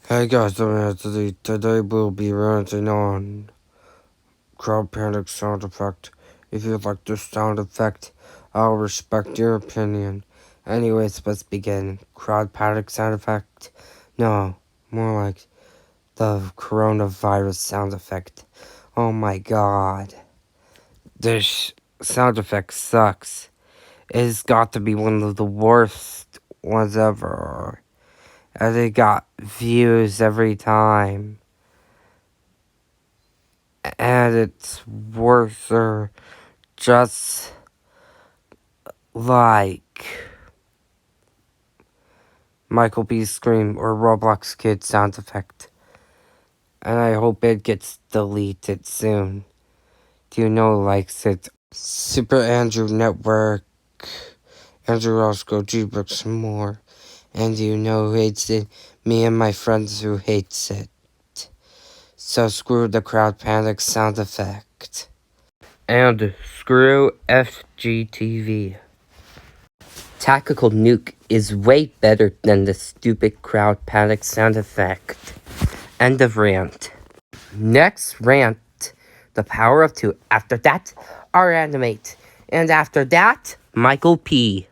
Hey guys, I'm Anthony. Today we'll be ranting on crowd panic sound effect. If you like this sound effect, I'll respect your opinion. Anyways, let's begin. Crowd panic sound effect? No, more like the coronavirus sound effect. Oh my god. This sound effect sucks. It's got to be one of the worst ones ever. And it got views every time. And it's worse or just like Michael B. Scream or Roblox Kid sound effect. And I hope it gets deleted soon. Do you know who likes it? Super Andrew Network, Andrew Roscoe, G-Brooks, and more. And do you know who hates it? Me and my friends who hates it. So screw the crowd panic sound effect. And screw FGTV. Tactical Nuke is way better than the stupid crowd panic sound effect. End of rant. Next rant, the power of two. After that, our animate. And after that, Michael P.